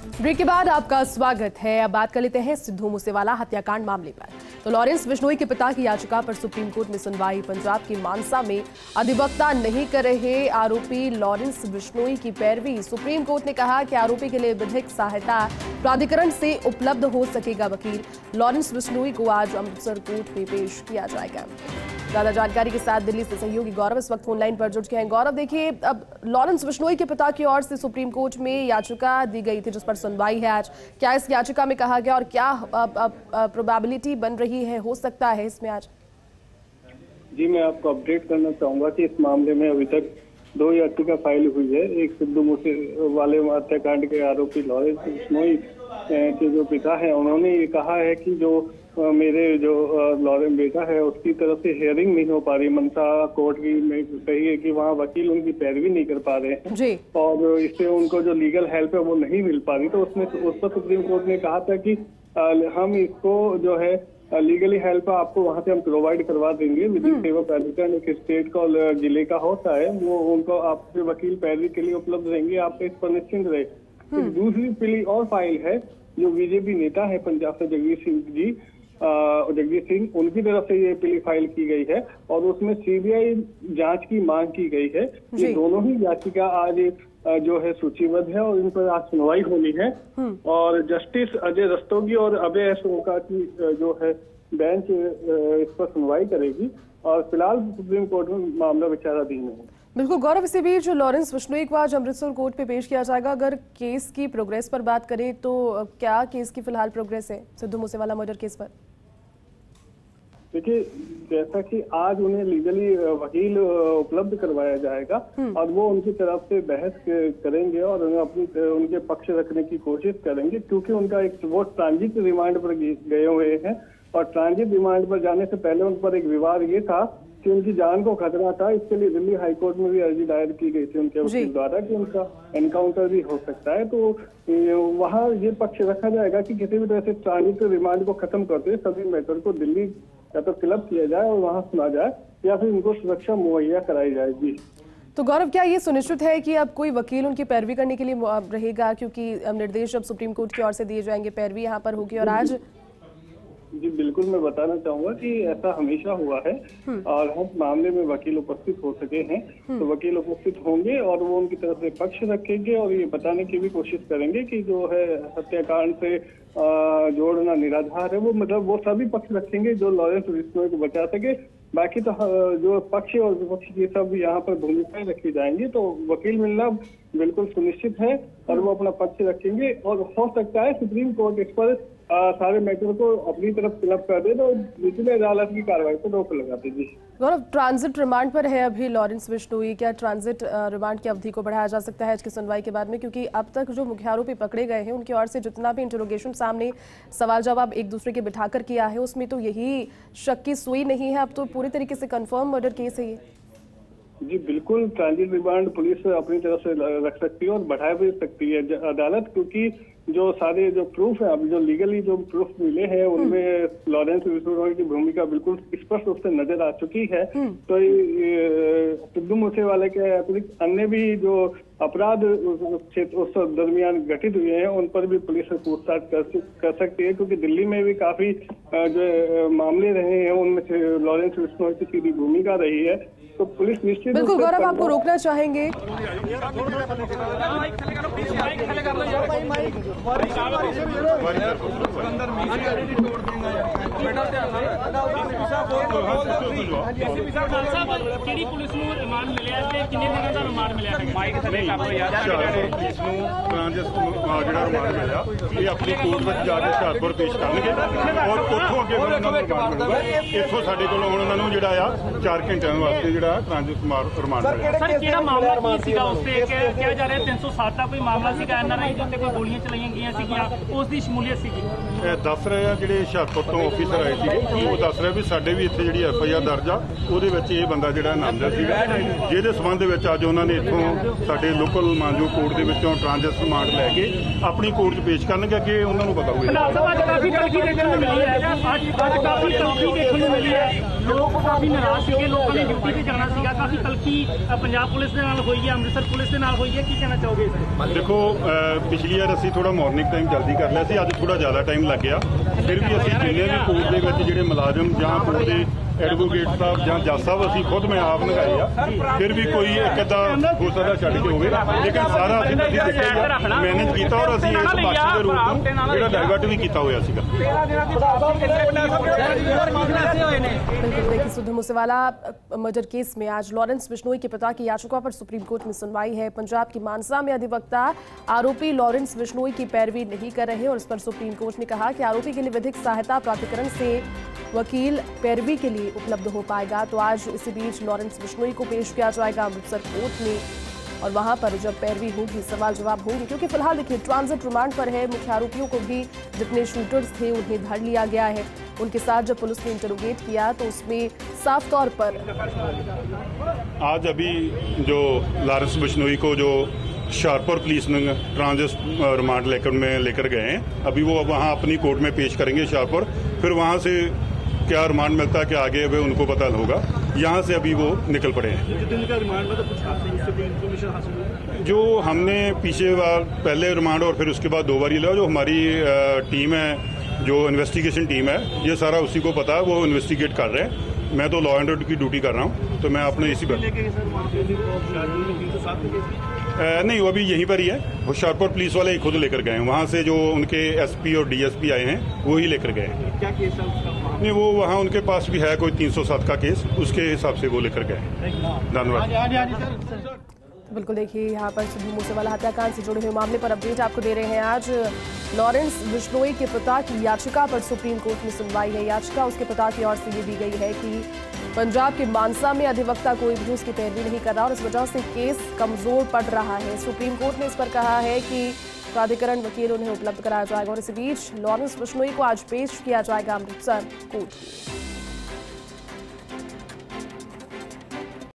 Break के बाद आपका स्वागत है। अब बात कर लेते हैं सिद्धू मूसेवाला हत्याकांड मामले पर। तो लॉरेंस बिश्नोई के पिता की याचिका पर सुप्रीम कोर्ट में सुनवाई। पंजाब की मानसा में अधिवक्ता नहीं कर रहे आरोपी लॉरेंस बिश्नोई की पैरवी। सुप्रीम कोर्ट ने कहा कि आरोपी के लिए विधिक सहायता प्राधिकरण से उपलब्ध हो सकेगा वकील। लॉरेंस बिश्नोई को आज अमृतसर कोर्ट में पेश किया जाएगा। ज्यादा जानकारी के साथ दिल्ली से सहयोगी गौरव इस वक्त फोनलाइन पर जुड़ गए हैं। गौरव, देखिए, अब लॉरेंस बिश्नोई के पिता की ओर से सुप्रीम कोर्ट में याचिका दी गई थी जिस पर सुनवाई है आज। क्या इस याचिका में कहा गया और क्या प्रोबेबिलिटी बन रही है, हो सकता है इसमें आज? जी, मैं आपको अपडेट करना चाहूंगा कि इस मामले में अभी तक 2 याचिका फाइल हुई है। एक सिद्धू मूसेवाले हत्याकांड के आरोपी लॉरेंस बिश्नोई के जो पिता है, उन्होंने ये कहा है कि जो मेरे जो लॉरेंस बेटा है उसकी तरफ से हियरिंग नहीं हो पा रही। मनसा कोर्ट की में कही है कि वहाँ वकील उनकी पैरवी नहीं कर पा रहे हैं जी। और इससे उनको जो लीगल हेल्प है वो नहीं मिल पा रही। तो उस पर सुप्रीम कोर्ट ने कहा था कि हम इसको जो है लीगली हेल्प आपको वहाँ से हम प्रोवाइड करवा देंगे। विधिक सेवा प्राधिकरण एक स्टेट का जिले का होता है, वो उनको आपके वकील पैरवी के लिए उपलब्ध रहेंगे, आप इस पर निश्चिंत रहे। दूसरी प्ली और फाइल है जो बीजेपी नेता है पंजाब से जगदीश सिंह, उनकी तरफ से ये प्ली फाइल की गई है और उसमें सीबीआई जांच की मांग की गई है। ये दोनों ही याचिका आज जो है सूचीबद्ध है और इन पर आज सुनवाई होनी है और जस्टिस अजय रस्तोगी और अभय एस ओका की जो है बेंच इस पर सुनवाई करेगी और फिलहाल सुप्रीम कोर्ट में मामला विचाराधीन है। बिल्कुल गौरव, इसी बीच लॉरेंस बिश्नोई को आज अमृतसर कोर्ट पे पेश किया जाएगा। अगर केस की प्रोग्रेस पर बात करें तो क्या केस की फिलहाल प्रोग्रेस है सिद्धू मूसेवाला मर्डर केस पर? देखिए, जैसा कि आज उन्हें लीगली वकील उपलब्ध करवाया जाएगा और वो उनकी तरफ से बहस करेंगे और उनके पक्ष रखने की कोशिश करेंगे, क्योंकि उनका एक वो ट्रांजिट रिमांड पर गए हुए हैं और ट्रांजिट रिमांड पर जाने से पहले उन पर एक विवाद ये था कि उनकी जान को खतरा था। इसके लिए दिल्ली हाईकोर्ट में भी अर्जी दायर की गई थी उनके वकील द्वारा कि उनका एनकाउंटर भी हो सकता है। तो वहाँ ये पक्ष रखा जाएगा कि किसी भी तरह से ट्रांजिट रिमांड को खत्म करते हुए सभी मैटर को दिल्ली या तो क्लब किया जाए और वहाँ सुना जाए या फिर उनको सुरक्षा मुहैया कराई जाएगी। तो गौरव, क्या ये सुनिश्चित है कि अब कोई वकील उनकी पैरवी करने के लिए रहेगा, क्योंकि निर्देश अब सुप्रीम कोर्ट की ओर से दिए जाएंगे, पैरवी यहाँ पर होगी? और आज जी बिल्कुल, मैं बताना चाहूंगा कि ऐसा हमेशा हुआ है और हर मामले में वकील उपस्थित हो सके हैं, तो वकील उपस्थित होंगे और वो उनकी तरफ से पक्ष रखेंगे और ये बताने की भी कोशिश करेंगे कि जो है हत्याकांड से जोड़ना निराधार है। वो मतलब वो सभी पक्ष रखेंगे जो लॉरेंस बिश्नोई को बचा सके। बाकी तो जो पक्ष और विपक्ष ये सब यहाँ पर भूमिकाएं रखी जाएंगी, तो वकील मिलना बिल्कुल सुनिश्चित है और वो अपना पक्ष रखेंगे और हो सकता है सुप्रीम कोर्ट इस पर सारे मैटर को अपनी तरफ क्लब कर दे तो निचले अदालत की कार्रवाई को रोक लगा देगी। गौरव, ट्रांजिट रिमांड पर है अभी लॉरेंस बिश्नोई, क्या ट्रांजिट रिमांड की अवधि को बढ़ाया जा सकता है आज की सुनवाई के बाद में? क्योंकि अब तक जो मुख्य आरोपी पकड़े गए हैं उनकी ओर से जितना भी इंटरोगेशन सामने सवाल जवाब एक दूसरे के बिठाकर किया है, उसमें तो यही शक की सुई नहीं है, अब तो पूरी तरीके से कंफर्म मर्डर केस है ये। जी बिल्कुल, ट्रांजिट रिमांड पुलिस अपनी तरफ से रख सकती है और बढ़ा भी सकती है अदालत, क्योंकि जो सारे जो प्रूफ है, अब जो लीगली जो प्रूफ मिले हैं उनमें लॉरेंस बिश्नोई की भूमिका बिल्कुल स्पष्ट रूप से नजर आ चुकी है। तो सिद्धू मूसेवाले के अतिरिक्त अन्य भी जो अपराध उस दरमियान घटित हुए हैं उन पर भी पुलिस पूछताछ कर सकती है, क्योंकि दिल्ली में भी काफी जो मामले रहे हैं उनमें से लॉरेंस बिश्नोई की सीधी भूमिका रही है। तो पुलिस निश्चित बिल्कुल गौरव, आपको रोकना चाहेंगे। अपनी कोर्ट में जाके हुशियारपुर पेश करनगे और उतों अगे इतों साडे कोल उन्हां नूं जिहड़ा आ 4 घंटिਆਂ वास्ते जिहड़ा ट्रांजिट रिमांड मिलिਆ। सर किहड़ा मामला की सीगा उस ते किहा जा रहा 307 का कोई मामला सीगा, एनआरआई ਦੇ ਉੱਤੇ ਕੋਈ ਗੋਲੀਆਂ ਚਲਾਈਆਂ ਗਈਆਂ ਸੀਗੀਆਂ, ਉਸ ਦੀ ਸ਼ਮੂਲੀਅਤ ਸੀਗੀ। ਦੱਸ ਰਹੇ ਆ ਜਿਹੜੇ ਹੁਸ਼ਿਆਰਪੁਰ ਤੋਂ ਆਫੀਸਰ ਆਏ ਸੀਗੇ, ਉਹ ਦੱਸ ਰਹੇ ਵੀ ਸਾਡੇ ਵੀ ਇੱਥੇ ਜਿਹੜੀ FIR ਦਰਜ ਆ ਉਹਦੇ ਵਿੱਚ ਇਹ ਬੰਦਾ ਜਿਹੜਾ ਨਾਮਜ਼ਦ ਸੀਗਾ, ਜਿਹਦੇ ਸਬੰਧ ਦੇ ਵਿੱਚ ਅੱਜ ਉਹਨਾਂ ਨੇ ਇੱਥੋਂ ਸਾਡੇ ਲੋਕਲ ਮਾਨਜੋ ਕੋਰਟ ਦੇ ਵਿੱਚੋਂ ट्रांजिट रिमांड लैके अपनी कोर्ट च पेश करनगे कि उन्होंने पता होगा। काफी तलखी देखने को मिली है, आज काफी तलखी देखने को मिली है। लोग काफी नाराज थे, लोगों ने ड्यूटी पे जाना सीगा, काफी तलखी पंजाब पुलिस ਦੇ ਨਾਲ ਹੋਈ ਹੈ, ਅੰਮ੍ਰਿਤਸਰ ਪੁਲਿਸ ਦੇ ਨਾਲ ਹੋਈ ਹੈ, ਕੀ ਕਹਿਣਾ ਚਾਹੋਗੇ ਇਸ ਤੇ? देखो पिछली बार ਅਸੀਂ ਥੋੜਾ ਮਾਰਨਿੰਗ ਟਾਈਮ ਜਲਦੀ ਕਰ ਲਿਆ ਸੀ, ਅੱਜ ਥੋੜਾ ਜ਼ਿਆਦਾ ਟਾਈਮ ਲੱਗ ਗਿਆ। ਫਿਰ ਵੀ ਅਸੀਂ ਜਿੰਨੇ ਵੀ ਕੋਰਟ ਦੇ ਵਿੱਚ ਜਿਹੜੇ ਮੁਲਾਜ਼ਮ ਜਾਂ ਕੋਰਟ ਦੇ ਐਡਵੋਕੇਟ ਸਾਹਿਬ ਜਾਂ ਜੱਜ ਸਾਹਿਬ ਅਸੀਂ ਖੁਦ ਮੈਂ ਆਪ ਲਗਾਏ ਆ। ਫਿਰ ਵੀ ਕੋਈ ਇੱਕ ਅੱਧਾ ਹੋ ਸਕਦਾ ਛੱਡ ਕੇ ਹੋਵੇ, ਲੇਕਿਨ ਸਾਰਾ ਅਸੀਂ ਮੈਨੇਜ ਕੀਤਾ ਔਰ ਅਸੀਂ ਇਸ ਪੱਖ ਦੇ ਰੂਪ ਨੂੰ ਜਿਹੜਾ ਡਾਇਵਰਟ ਵੀ ਕੀਤਾ ਹੋਇਆ ਸੀਗਾ। बिल्कुल, देखिए सिद्धू मूसेवाला मर्डर केस में आज लॉरेंस बिश्नोई के पिता की याचिका पर सुप्रीम कोर्ट में सुनवाई है। पंजाब की मानसा में अधिवक्ता आरोपी लॉरेंस बिश्नोई की पैरवी नहीं कर रहे और इस पर सुप्रीम कोर्ट ने कहा कि आरोपी के लिए विधिक सहायता प्राधिकरण से वकील पैरवी के लिए उपलब्ध हो पाएगा। तो आज इसी बीच लॉरेंस बिश्नोई को पेश किया जाएगा अमृतसर कोर्ट में और वहां पर जब पैरवी होगी सवाल जवाब होंगे, क्योंकि फिलहाल देखिए ट्रांजिट रिमांड पर है। मुख्य आरोपियों को भी जितने शूटर्स थे उन्हें धर लिया गया है। उनके साथ जब पुलिस ने इंटरोगेट किया तो उसमें साफ तौर पर आज अभी जो लॉरेंस बिश्नोई को जो शाहपुर पुलिस ने ट्रांजिट रिमांड लेकर गए हैं, अभी वो वहाँ अपनी कोर्ट में पेश करेंगे शाहपुर। फिर वहाँ से क्या रिमांड मिलता है, क्या आगे वे उनको पता होगा। यहाँ से अभी वो निकल पड़े हैं। जो हमने पीछे बार पहले रिमांड और फिर उसके बाद 2 बार लिया, जो हमारी टीम है, जो इन्वेस्टिगेशन टीम है, ये सारा उसी को पता है, वो इन्वेस्टिगेट कर रहे हैं। मैं तो लॉ एंड ऑर्डर की ड्यूटी कर रहा हूँ, तो मैं अपने इसी पर नहीं, वो अभी यहीं पर ही है। होशियारपुर पुलिस वाले ही खुद लेकर गए हैं, वहाँ से जो उनके एसपी और डीएसपी आए हैं वो ही लेकर गए हैं। क्या केस है उसका? नहीं, वो वहाँ उनके पास भी है कोई 307 का केस, उसके हिसाब से वो लेकर गए। धन्यवाद। बिल्कुल, देखिए यहाँ पर सिद्धू मूसेवाला हत्याकांड से जुड़े हुए मामले पर अपडेट आपको दे रहे हैं। आज लॉरेंस बिश्नोई के पिता की याचिका पर सुप्रीम कोर्ट में सुनवाई है। याचिका उसके पिता की ओर से ये दी गई है कि पंजाब के मानसा में अधिवक्ता कोई भी उसकी पैरवी नहीं कर रहा और इस वजह से केस कमजोर पड़ रहा है। सुप्रीम कोर्ट ने इस पर कहा है कि प्राधिकरण वकील उन्हें उपलब्ध कराया जाएगा और इसी बीच लॉरेंस बिश्नोई को आज पेश किया जाएगा अमृतसर कोर्ट में।